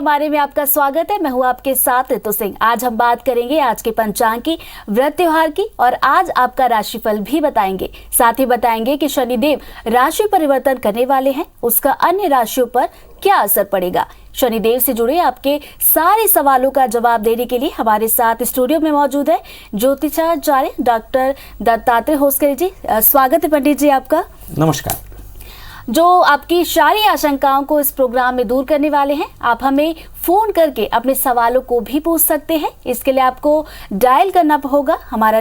हमारे में आपका स्वागत है। मैं हूँ आपके साथ ऋतु सिंह। आज हम बात करेंगे आज के पंचांग की, व्रत त्योहार की और आज आपका राशिफल भी बताएंगे। साथ ही बताएंगे कि शनिदेव राशि परिवर्तन करने वाले हैं, उसका अन्य राशियों पर क्या असर पड़ेगा। शनिदेव से जुड़े आपके सारे सवालों का जवाब देने के लिए हमारे साथ स्टूडियो में मौजूद है ज्योतिषाचार्य डॉक्टर दत्तात्रेय होसकर जी। स्वागत है पंडित जी आपका। नमस्कार। जो आपकी सारी आशंकाओं को इस प्रोग्राम में दूर करने वाले हैं। आप हमें फोन करके अपने सवालों को भी पूछ सकते हैं। इसके लिए आपको डायल करना होगा हमारा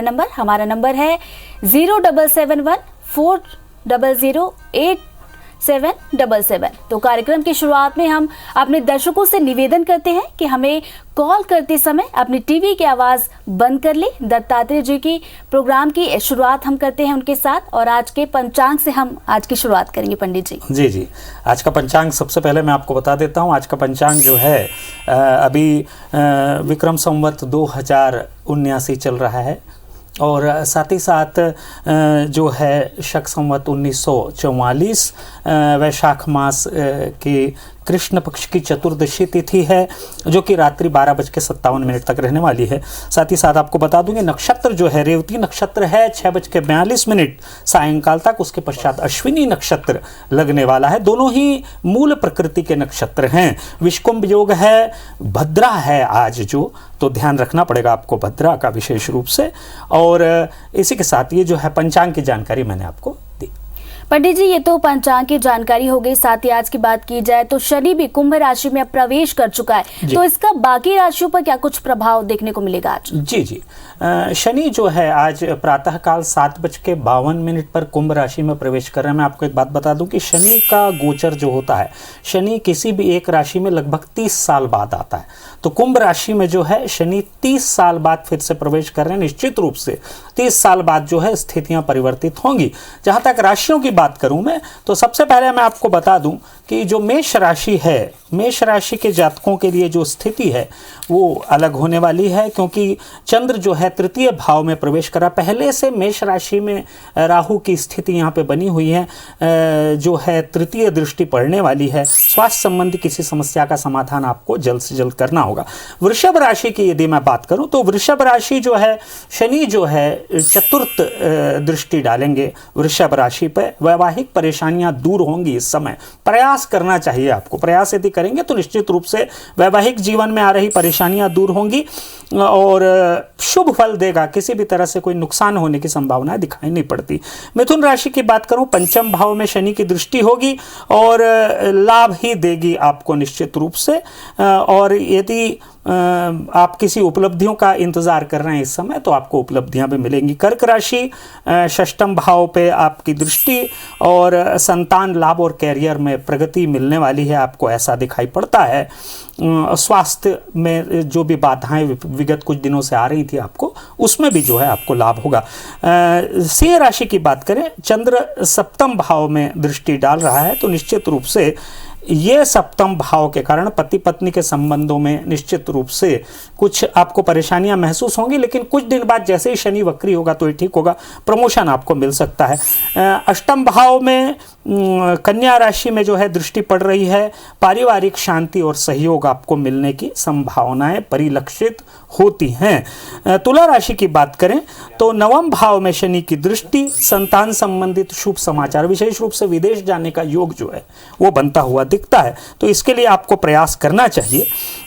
नंबर है 0714008777। तो कार्यक्रम की शुरुआत में हम अपने दर्शकों से निवेदन करते हैं कि हमें कॉल करते समय अपनी टीवी की आवाज बंद कर ले। दत्तात्रेय जी की प्रोग्राम की शुरुआत हम करते हैं उनके साथ और आज के पंचांग से हम आज की शुरुआत करेंगे पंडित जी। जी, आज का पंचांग सबसे पहले मैं आपको बता देता हूँ। आज का पंचांग जो है अभी विक्रम संवत 2079 चल रहा है और साथ ही साथ जो है शक संवत 1944 वैशाख मास की कृष्ण पक्ष की चतुर्दशी तिथि है, जो कि रात्रि 12:57 तक रहने वाली है। साथ ही साथ आपको बता दूंगे नक्षत्र जो है रेवती नक्षत्र है 6:42 सायंकाल तक। उसके पश्चात अश्विनी नक्षत्र लगने वाला है। दोनों ही मूल प्रकृति के नक्षत्र हैं। विषकुंभ योग है, भद्रा है आज जो, तो ध्यान रखना पड़ेगा आपको भद्रा का विशेष रूप से। और इसी के साथ ये जो है पंचांग की जानकारी मैंने आपको दी। पंडित जी, ये तो पंचांग की जानकारी हो गई। साथ ही आज की बात की जाए तो शनि भी कुंभ राशि में अब प्रवेश कर चुका है, तो इसका बाकी राशियों पर क्या कुछ प्रभाव देखने को मिलेगा आज? जी, शनि जो है आज प्रातःकाल 7:52 पर कुंभ राशि में प्रवेश कर रहे हैं। मैं आपको एक बात बता दूं कि शनि का गोचर जो होता है, शनि किसी भी एक राशि में लगभग 30 साल बाद आता है। तो कुंभ राशि में जो है शनि 30 साल बाद फिर से प्रवेश कर रहे हैं। निश्चित रूप से 30 साल बाद जो है स्थितियां परिवर्तित होंगी। जहां तक राशियों की बात करूं मैं, तो सबसे पहले मैं आपको बता दूं कि जो मेष राशि है, मेष राशि के जातकों के लिए जो स्थिति है वो अलग होने वाली है, क्योंकि चंद्र जो है तृतीय भाव में प्रवेश करा। पहले से मेष राशि में राहु की स्थिति यहाँ पे बनी हुई है, जो है तृतीय दृष्टि पड़ने वाली है। स्वास्थ्य संबंधी किसी समस्या का समाधान आपको जल्द से जल्द करना होगा। वृषभ राशि की यदि मैं बात करूं तो वृषभ राशि जो है शनि जो है चतुर्थ दृष्टि डालेंगे वृषभ राशि पर। वैवाहिक परेशानियां दूर होंगी। इस समय प्रयास करना चाहिए आपको। प्रयास यदि करेंगे तो निश्चित रूप से वैवाहिक जीवन में आ रही परेशानियां दूर होंगी और शुभ फल देगा। किसी भी तरह से कोई नुकसान होने की संभावना दिखाई नहीं पड़ती। मिथुन राशि की बात करूं, पंचम भाव में शनि की दृष्टि होगी और लाभ ही देगी आपको निश्चित रूप से। और यदि आप किसी उपलब्धियों का इंतजार कर रहे हैं इस समय, तो आपको उपलब्धियां भी मिलेंगी। कर्क राशि षष्ठम भाव पे आपकी दृष्टि और संतान लाभ और कैरियर में प्रगति मिलने वाली है, आपको ऐसा दिखाई पड़ता है। स्वास्थ्य में जो भी बाधाएं विगत कुछ दिनों से आ रही थी आपको, उसमें भी जो है आपको लाभ होगा। सिंह राशि की बात करें, चंद्र सप्तम भाव में दृष्टि डाल रहा है, तो निश्चित रूप से ये सप्तम भाव के कारण पति पत्नी के संबंधों में निश्चित रूप से कुछ आपको परेशानियां महसूस होंगी, लेकिन कुछ दिन बाद जैसे ही शनि वक्री होगा तो ये ठीक होगा। प्रमोशन आपको मिल सकता है। अष्टम भाव में कन्या राशि में जो है दृष्टि पड़ रही है। पारिवारिक शांति और सहयोग आपको मिलने की संभावनाएं परिलक्षित होती हैं। तुला राशि की बात करें तो नवम भाव में शनि की दृष्टि, संतान संबंधित शुभ समाचार, विशेष रूप से विदेश जाने का योग जो है वो बनता हुआ दिखता है, तो इसके लिए आपको प्रयास करना चाहिए।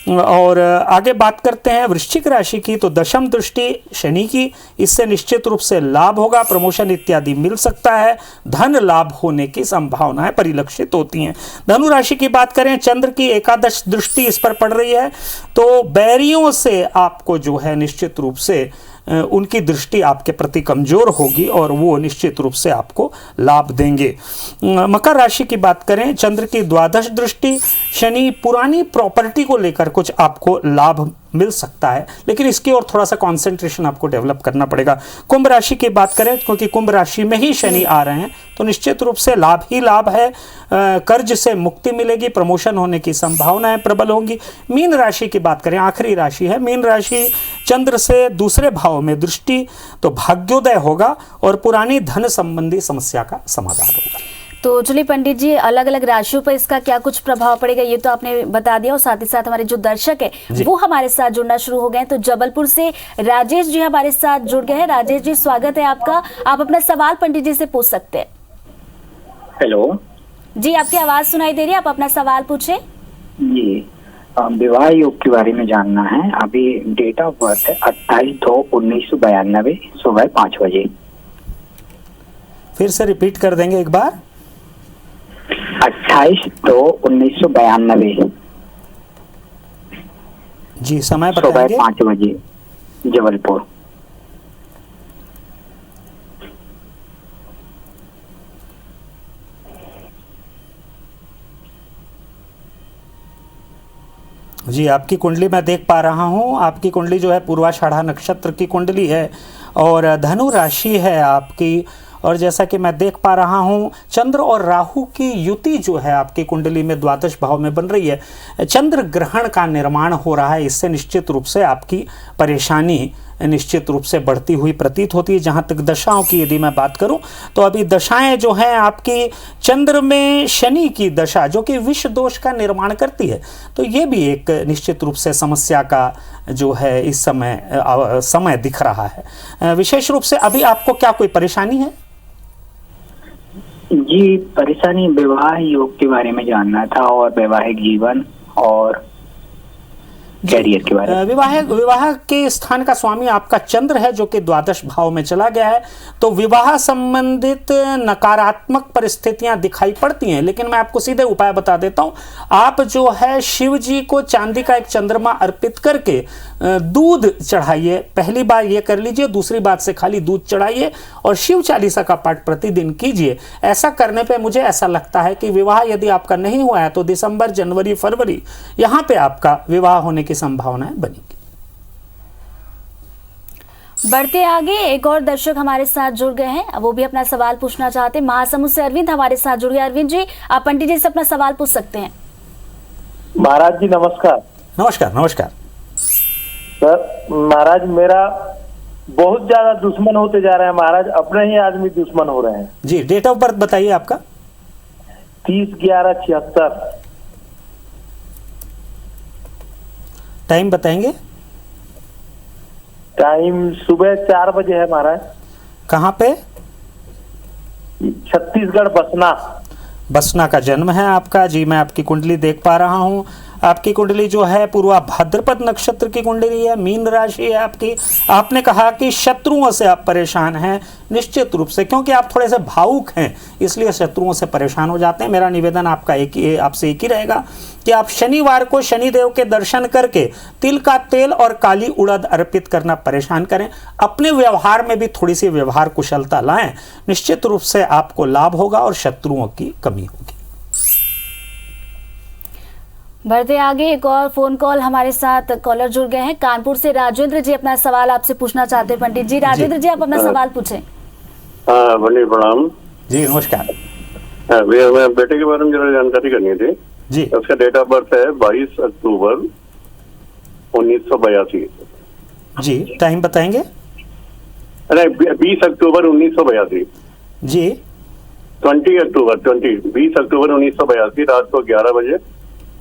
और आगे बात करते हैं वृश्चिक राशि की, तो दशम दृष्टि शनि की, इससे निश्चित रूप से लाभ होगा। प्रमोशन इत्यादि मिल सकता है। धन लाभ होने की संभावनाएं परिलक्षित होती हैं। धनु राशि की बात करें, चंद्र की एकादश दृष्टि इस पर पड़ रही है, तो बैरियों से आपको जो है निश्चित रूप से उनकी दृष्टि आपके प्रति कमजोर होगी और वो निश्चित रूप से आपको लाभ देंगे। मकर राशि की बात करें, चंद्र की द्वादश दृष्टि, शनि पुरानी प्रॉपर्टी को लेकर कुछ आपको लाभ मिल सकता है, लेकिन इसकी ओर थोड़ा सा कंसंट्रेशन आपको डेवलप करना पड़ेगा। कुंभ राशि की बात करें, क्योंकि कुंभ राशि में ही शनि आ रहे हैं, तो निश्चित रूप से लाभ ही लाभ है। कर्ज से मुक्ति मिलेगी, प्रमोशन होने की संभावनाएं प्रबल होंगी। मीन राशि की बात करें, आखिरी राशि है मीन राशि, चंद्र से दूसरे भाव में दृष्टि, तो भाग्योदय होगा और पुरानी धन संबंधी समस्या का समाधान होगा। तो चलिए पंडित जी, अलग अलग राशियों पर इसका क्या कुछ प्रभाव पड़ेगा ये तो आपने बता दिया, और साथ ही साथ हमारे जो दर्शक है वो हमारे साथ जुड़ना शुरू हो गए हैं। तो जबलपुर से राजेश जी हमारे साथ जुड़ गए हैं। राजेश जी, स्वागत है आपका। आप अपना सवाल पंडित जी से पूछ सकते हैं। हेलो जी, आपकी आवाज सुनाई दे रही है, आप अपना सवाल पूछे। जी, विवाह योग के बारे में जानना है। अभी डेट ऑफ बर्थ है 28/2/1992 सुबह 5 बजे। फिर से रिपीट कर देंगे एक बार। 28/2/1992 जी, समय सुबह बताएंगे। 5 बजे, जबलपुर। जी, आपकी कुंडली मैं देख पा रहा हूँ। आपकी कुंडली जो है पूर्वाषाढ़ा नक्षत्र की कुंडली है और धनु राशि है आपकी। और जैसा कि मैं देख पा रहा हूँ, चंद्र और राहु की युति जो है आपकी कुंडली में द्वादश भाव में बन रही है। चंद्र ग्रहण का निर्माण हो रहा है। इससे निश्चित रूप से आपकी परेशानी निश्चित रूप से बढ़ती हुई प्रतीत होती है। जहाँ तक दशाओं की यदि मैं बात करूँ तो अभी दशाएं जो हैं आपकी, चंद्र में शनि की दशा जो कि विष दोष का निर्माण करती है, तो ये भी एक निश्चित रूप से समस्या का जो है इस समय दिख रहा है। विशेष रूप से अभी आपको क्या कोई परेशानी है? जी, परेशानी विवाह योग के बारे में जानना था और वैवाहिक जीवन और कैरियर के बारे में। विवाह के स्थान का स्वामी आपका चंद्र है जो कि द्वादश भाव में चला गया है। तो विवाह संबंधित नकारात्मक परिस्थितियां दिखाई पड़ती हैं, लेकिन मैं आपको सीधे उपाय बता देता हूं। आप जो है शिव जी को चांदी का एक चंद्रमा अर्पित करके दूध चढ़ाइए। पहली बार ये कर लीजिए, दूसरी बात से खाली दूध चढ़ाइए और शिव चालीसा का पाठ प्रतिदिन कीजिए। ऐसा करने पे मुझे ऐसा लगता है कि विवाह यदि आपका नहीं हुआ है तो दिसंबर, जनवरी, फरवरी यहाँ पे आपका विवाह होने की संभावनाएं बनेगी। बढ़ते आगे, एक और दर्शक हमारे साथ जुड़ गए हैं, वो भी अपना सवाल पूछना चाहते हैं। महासमुंद से अरविंद हमारे साथ जुड़ गए। अरविंद जी, आप पंडित जी से अपना सवाल पूछ सकते हैं। महाराज जी नमस्कार। नमस्कार। नमस्कार सर, महाराज मेरा बहुत ज्यादा दुश्मन होते जा रहे हैं महाराज, अपने ही आदमी दुश्मन हो रहे हैं। जी, डेट ऑफ बर्थ बताइए आपका। 30/11/76। टाइम बताएंगे। टाइम सुबह 4 बजे है महाराज। कहाँ पे? छत्तीसगढ़, बसना। बसना का जन्म है आपका। जी, मैं आपकी कुंडली देख पा रहा हूँ। आपकी कुंडली जो है पूर्वा भाद्रपद नक्षत्र की कुंडली है, मीन राशि है आपकी। आपने कहा कि शत्रुओं से आप परेशान हैं, निश्चित रूप से, क्योंकि आप थोड़े से भावुक हैं इसलिए शत्रुओं से परेशान हो जाते हैं। मेरा निवेदन आपसे एक ही रहेगा कि आप शनिवार को शनिदेव के दर्शन करके तिल का तेल और काली उड़द अर्पित करना परेशान करें। अपने व्यवहार में भी थोड़ी सी व्यवहार कुशलता लाएं, निश्चित रूप से आपको लाभ होगा और शत्रुओं की कमी होगी। बढ़ते आगे, एक और फोन कॉल हमारे साथ कॉलर जुड़ गए हैं। कानपुर से राजेंद्र जी अपना सवाल आपसे पूछना चाहते हैं पंडित जी। राजेंद्र जी, आप अपना सवाल पूछें। हाँ, पंडित प्रणाम जी, नमस्कार। भैया, मैं बेटे के बारे में जरा जानकारी करनी थी जी। उसका डेट ऑफ बर्थ है 22 अक्टूबर 1982। जी, टाइम बताएंगे। अरे 20 अक्टूबर 1982। जी, 20 अक्टूबर 1982 रात को 11 बजे,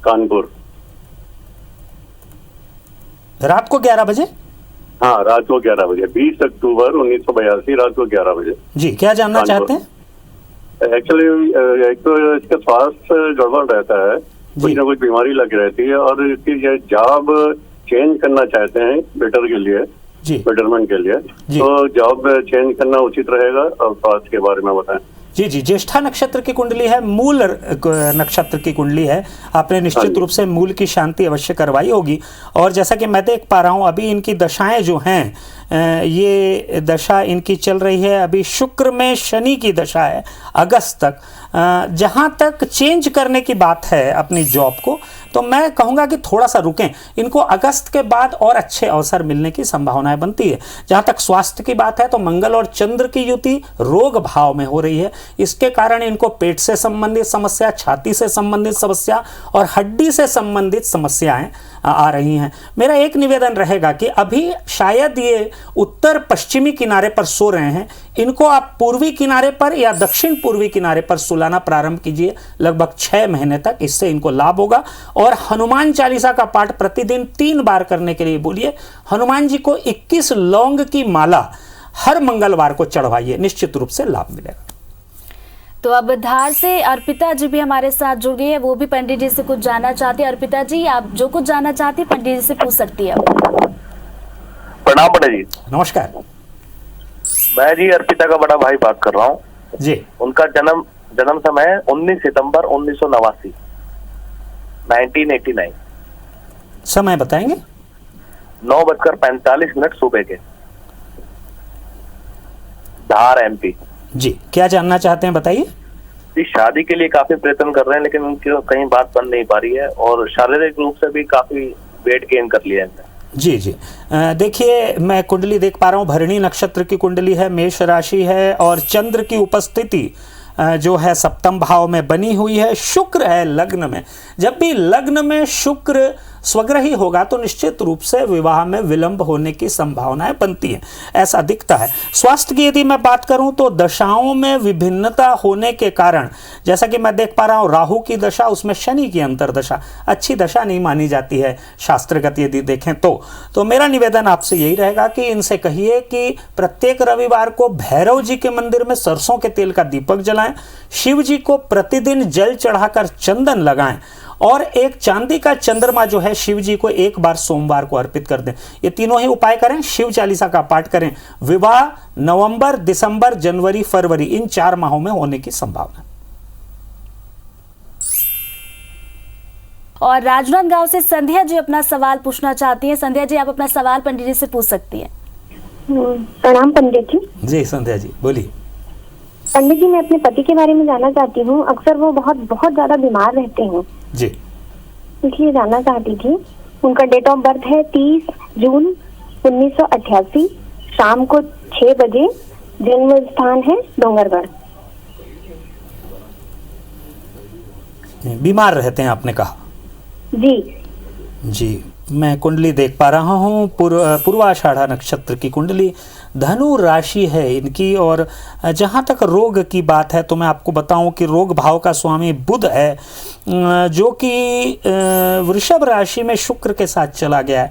कानपुर। रात को 11 बजे? हाँ, रात को 11 बजे, 20 अक्टूबर 1982 रात को 11 बजे। जी, क्या जानना चाहते हैं? एक्चुअली एक तो इसका स्वास्थ्य गड़बड़ रहता है, कुछ ना कुछ बीमारी लगी रहती है, और इसकी जॉब चेंज करना चाहते हैं बेटर के लिए, बेटरमेंट के लिए, तो जॉब चेंज करना उचित रहेगा। और स्वास्थ्य के बारे में बताएं। जी जी, ज्येष्ठा नक्षत्र की कुंडली है, मूल नक्षत्र की कुंडली है। आपने निश्चित रूप से मूल की शांति अवश्य करवाई होगी। और जैसा कि मैं देख पा रहा हूँ, अभी इनकी दशाएं जो हैं, ये दशा इनकी चल रही है। अभी शुक्र में शनि की दशा है अगस्त तक। जहाँ तक चेंज करने की बात है अपनी जॉब को, तो मैं कहूँगा कि थोड़ा सा रुकें। इनको अगस्त के बाद और अच्छे अवसर मिलने की संभावनाएं बनती है। जहाँ तक स्वास्थ्य की बात है तो मंगल और चंद्र की युति रोग भाव में हो रही है। इसके कारण इनको पेट से संबंधित समस्या, छाती से संबंधित समस्या और हड्डी से संबंधित समस्याएं आ रही हैं। मेरा एक निवेदन रहेगा कि अभी शायद ये उत्तर पश्चिमी किनारे पर सो रहे हैं, इनको आप पूर्वी किनारे पर या दक्षिण पूर्वी किनारे पर सुलाना प्रारंभ कीजिए लगभग 6 महीने तक, इससे इनको लाभ होगा। और हनुमान चालीसा का पाठ प्रतिदिन 3 बार करने के लिए बोलिए। हनुमान जी को 21 लौंग की माला हर मंगलवार को चढ़वाइए, निश्चित रूप से लाभ मिलेगा। तो अब धार से अर्पिता जी भी हमारे साथ जुड़ गई है, वो भी पंडित जी से कुछ जानना चाहती है। अर्पिता जी, आप जो कुछ जानना चाहती है पंडित जी से पूछ सकती है। प्रणाम पंडित जी। नमस्कार। मैं जी अर्पिता का बड़ा भाई बात कर रहा हूँ जी। उनका जन्म समय है 19 सितंबर 1989, 1989। समय बताएंगे? 9:45 सुबह के, धार MP। जी, क्या जानना चाहते हैं बताइए। जी, शादी के लिए काफी प्रयत्न कर रहे हैं लेकिन उनकी कहीं बात बन नहीं पा रही है और शारीरिक रूप से भी काफी वेट गेन कर लिया है। जी जी, देखिए मैं कुंडली देख पा रहा हूँ, भरणी नक्षत्र की कुंडली है, मेष राशि है और चंद्र की उपस्थिति जो है सप्तम भाव में बनी हुई है। शुक्र है लग्न में। जब भी लग्न में शुक्र स्वग्रही होगा तो निश्चित रूप से विवाह में विलंब होने की संभावनाएं बनती हैं, ऐसा दिखता है। स्वास्थ्य की यदि मैं बात करूं तो दशाओं में विभिन्नता होने के कारण, जैसा कि मैं देख पा रहा हूं राहु की दशा, उसमें शनि की अंतर्दशा अच्छी दशा नहीं मानी जाती है शास्त्रगत यदि देखें तो मेरा निवेदन आपसे यही रहेगा कि इनसे कहिए कि प्रत्येक रविवार को भैरव जी के मंदिर में सरसों के तेल का दीपक जलाएं, शिव जी को प्रतिदिन जल चढ़ाकर चंदन लगाएं और एक चांदी का चंद्रमा जो है शिव जी को एक बार सोमवार को अर्पित कर दें। ये तीनों ही उपाय करें, शिव चालीसा का पाठ करें। विवाह नवंबर, दिसंबर, जनवरी, फरवरी इन 4 माहों में होने की संभावना। और राजनांदगांव से संध्या जी अपना सवाल पूछना चाहती हैं। संध्या जी, आप अपना सवाल पंडित जी से पूछ सकती हैं। प्रणाम पंडित जी। जी संध्या जी बोलिए। पंडित जी, मैं अपने पति के बारे में जानना चाहती हूँ। अक्सर वो बहुत ज्यादा बीमार रहते हैं जी, इसलिए जानना चाहती थी। उनका डेट ऑफ बर्थ है 30 जून 1988, शाम को 6 बजे, जन्म स्थान है डोंगरगढ़। बीमार रहते हैं आपने कहा? जी जी, मैं कुंडली देख पा रहा हूँ, पूर्वाषाढ़ा नक्षत्र की कुंडली, धनु राशि है इनकी। और जहाँ तक रोग की बात है तो मैं आपको बताऊं कि रोग भाव का स्वामी बुध है, जो कि वृषभ राशि में शुक्र के साथ चला गया है।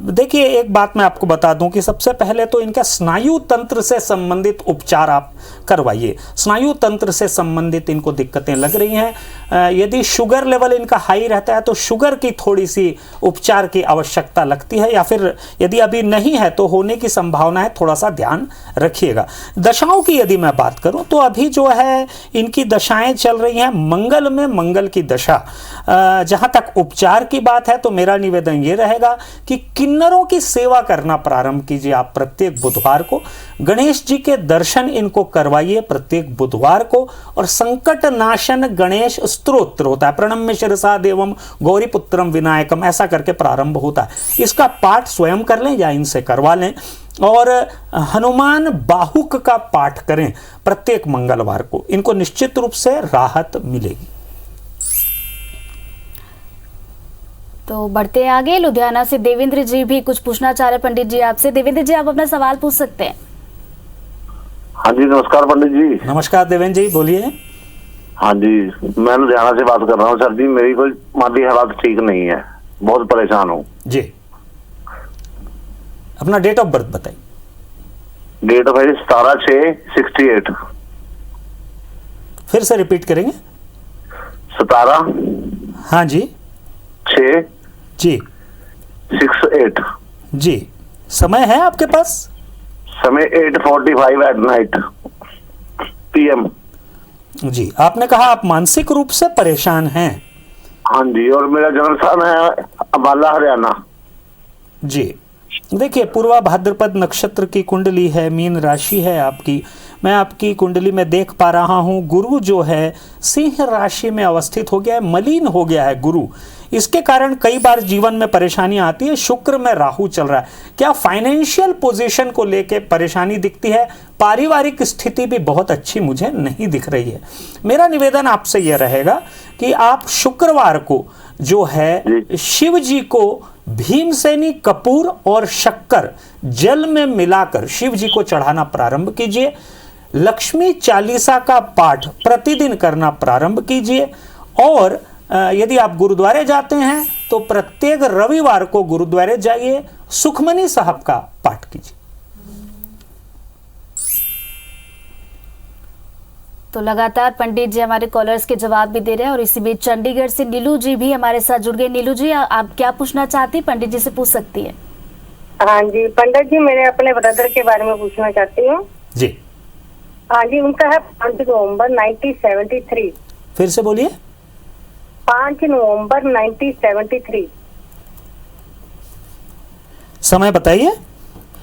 देखिए एक बात मैं आपको बता दूं कि सबसे पहले तो इनका स्नायु तंत्र से संबंधित उपचार आप करवाइए। स्नायु तंत्र से संबंधित इनको दिक्कतें लग रही हैं। यदि शुगर लेवल इनका हाई रहता है तो शुगर की थोड़ी सी उपचार की आवश्यकता लगती है, या फिर यदि अभी नहीं है तो होने की संभावना है, थोड़ा सा ध्यान रखिएगा। दशाओं की यदि मैं बात करूं तो अभी जो है इनकी दशाएं चल रही हैं मंगल में, मंगल की दशा। जहां तक उपचार की बात है तो मेरा निवेदन ये रहेगा कि किन्नरों की सेवा करना प्रारंभ कीजिए आप प्रत्येक बुधवार को। गणेश जी के दर्शन इनको करवाइए प्रत्येक बुधवार को। और संकट नाशन गणेश स्तोत्र होता है, प्रणम्य शिरसा देवम गौरी पुत्रम विनायकम, ऐसा करके प्रारंभ होता है। इसका पाठ स्वयं कर लें या इनसे करवा लें। और हनुमान बाहुक का पाठ करें प्रत्येक मंगलवार को, इनको निश्चित रूप से राहत मिलेगी। तो बढ़ते आगे, लुधियाना से देवेंद्र जी भी कुछ पूछना चाह रहे हैं पंडित जी आपसे। देवेंद्र जी, आप अपना सवाल पूछ सकते हैं। हाँ जी, नमस्कार पंडित जी। नमस्कार देवेंद्र जी, बोलिए। हाँ जी, मैं लुधियाना से बात कर रहा हूँ। सर जी, मेरी कोई माली हालात ठीक नहीं है, बहुत परेशान हूँ जी। अपना डेट ऑफ बर्थ बताइए। Date of birth 17/6/68। फिर से रिपीट करेंगे। 17 हाँ जी 6 जी 68 जी। समय है आपके पास? समय 8:45 एट नाइट PM। जी, आपने कहा आप मानसिक रूप से परेशान हैं। हाँ जी, और मेरा जन्म स्थान है अम्बाला, हरियाणा। जी, देखिए पूर्वा भाद्रपद नक्षत्र की कुंडली है, मीन राशि है आपकी। मैं आपकी कुंडली में देख पा रहा हूँ गुरु जो है सिंह राशि में अवस्थित हो गया है, मलिन हो गया है गुरु। इसके कारण कई बार जीवन में परेशानियां आती है। शुक्र में राहु चल रहा है। क्या फाइनेंशियल पोजीशन को लेके परेशानी दिखती है? पारिवारिक स्थिति भी बहुत अच्छी मुझे नहीं दिख रही है। मेरा निवेदन आपसे यह रहेगा कि आप शुक्रवार को जो है शिव जी को भीमसेनी कपूर और शक्कर जल में मिलाकर शिव जी को चढ़ाना प्रारंभ कीजिए। लक्ष्मी चालीसा का पाठ प्रतिदिन करना प्रारंभ कीजिए। और यदि आप गुरुद्वारे जाते हैं तो प्रत्येक रविवार को गुरुद्वारे जाइए, सुखमनी साहब का पाठ कीजिए। तो लगातार पंडित जी हमारे कॉलर्स के जवाब भी दे रहे हैं और इसी बीच चंडीगढ़ से नीलू जी भी हमारे साथ जुड़ गए। नीलू जी, आप क्या पूछना चाहती हैं? पंडित जी से पूछ सकती है। हाँ जी पंडित जी, मेरे अपने ब्रदर के बारे में पूछना चाहती हूँ जी। हाँ जी, उनका है 5 नवंबर 1973। फिर से बोलिए। 5 नवंबर 1973। समय बताइए।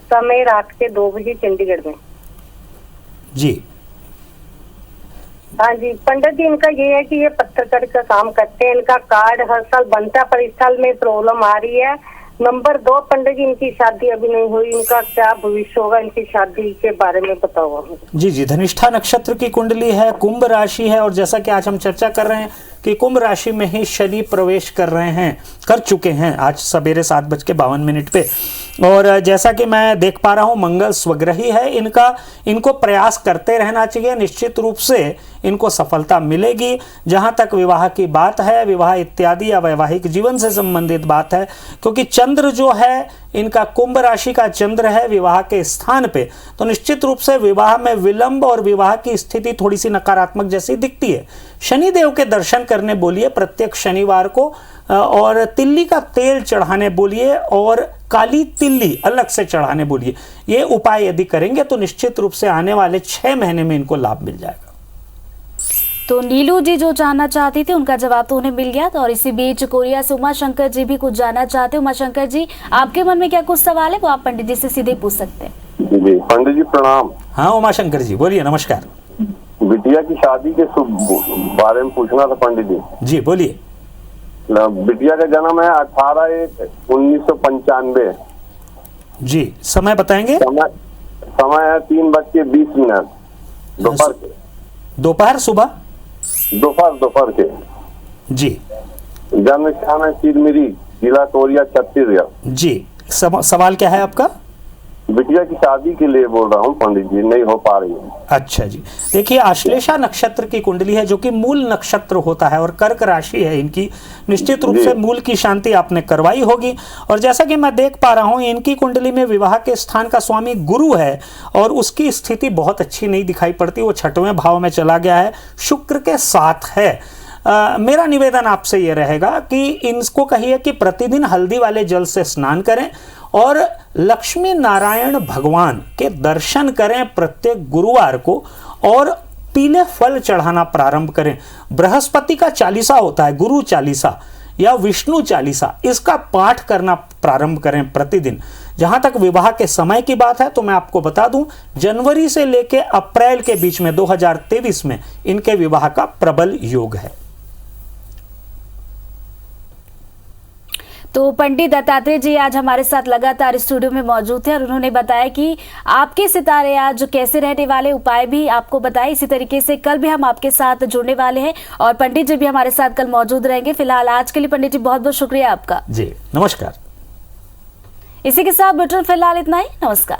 समय रात के 2 बजे चंडीगढ़ में। जी हाँ जी पंडित जी, इनका ये है कि ये पत्रकार का काम करते हैं, इनका कार्ड हर साल बनता है पर इस साल में प्रॉब्लम आ रही है। नंबर 2 पंडित जी, इनकी शादी अभी नहीं हुई, इनका क्या भविष्य होगा, इनकी शादी के बारे में बताओ। जी जी, धनिष्ठा नक्षत्र की कुंडली है, कुंभ राशि है और जैसा कि आज हम चर्चा कर रहे हैं कि कुंभ राशि में ही शनि प्रवेश कर चुके हैं आज सवेरे 7:52 पे। और जैसा कि मैं देख पा रहा हूं मंगल स्वग्रही है, इनको प्रयास करते रहना चाहिए, निश्चित रूप से इनको सफलता मिलेगी। जहां तक विवाह की बात है, विवाह इत्यादि या वैवाहिक जीवन से संबंधित बात है, क्योंकि चंद्र जो है इनका कुंभ राशि का चंद्र है विवाह के स्थान पे, तो निश्चित रूप से विवाह में विलंब और विवाह की स्थिति थोड़ी सी नकारात्मक जैसी दिखती है। शनिदेव के दर्शन करने बोलिए प्रत्येक शनिवार को, और तिल्ली का तेल चढ़ाने बोलिए और काली तिल्ली अलग से चढ़ाने बोलिए। ये उपाय यदि करेंगे तो निश्चित रूप से आने वाले 6 महीने में इनको लाभ मिल जाएगा। तो नीलू जी जो जानना चाहती थी उनका जवाब तो उन्हें मिल गया। तो और इसी बीच कोरिया से उमा शंकर जी भी कुछ जानना चाहते हैं। उमा शंकर जी, आपके मन में क्या कुछ सवाल है वो आप पंडित जी से सीधे पूछ सकते हैं। जी पंडित जी प्रणाम। हाँ उमा शंकर जी बोलिए। नमस्कार। बिटिया की शादी के बारे में पूछना था पंडित जी। जी बोलिए। बिटिया का जन्म है 18/1/1995। जी समय बताएंगे। समय है 3:20 दोपहर के। दोपहर सुबह? दोपहर के। जी। जन्म स्थान है चिरमिरी, जिला कोरिया, छत्तीसगढ़। जी सवाल क्या है आपका? बिटिया की शादी के लिए बोल रहा हूँ पंडित जी, नहीं हो पा रही है। अच्छा जी, देखिए आश्लेषा नक्षत्र की कुंडली है जो कि मूल नक्षत्र होता है और कर्क राशि है इनकी। निश्चित रूप से मूल की शांति आपने करवाई होगी। और जैसा कि मैं देख पा रहा हूं इनकी कुंडली में विवाह के स्थान का स्वामी गुरु है और उसकी स्थिति बहुत अच्छी नहीं दिखाई पड़ती, वो 6वें भाव में चला गया है, शुक्र के साथ है। मेरा निवेदन आपसे यह रहेगा कि इनको कहिए कि प्रतिदिन हल्दी वाले जल से स्नान करें और लक्ष्मी नारायण भगवान के दर्शन करें प्रत्येक गुरुवार को और पीले फल चढ़ाना प्रारंभ करें। बृहस्पति का चालीसा होता है, गुरु चालीसा या विष्णु चालीसा, इसका पाठ करना प्रारंभ करें प्रतिदिन। जहां तक विवाह के समय की बात है तो मैं आपको बता दूं जनवरी से लेकर अप्रैल के बीच में 2023 में इनके विवाह का प्रबल योग है। तो पंडित दत्तात्रेय जी आज हमारे साथ लगातार स्टूडियो में मौजूद थे और उन्होंने बताया कि आपके सितारे आज कैसे रहने वाले, उपाय भी आपको बताए। इसी तरीके से कल भी हम आपके साथ जुड़ने वाले हैं और पंडित जी भी हमारे साथ कल मौजूद रहेंगे। फिलहाल आज के लिए पंडित जी बहुत बहुत शुक्रिया आपका। जी नमस्कार। इसी के साथ बुलेटिन फिलहाल इतना ही। नमस्कार।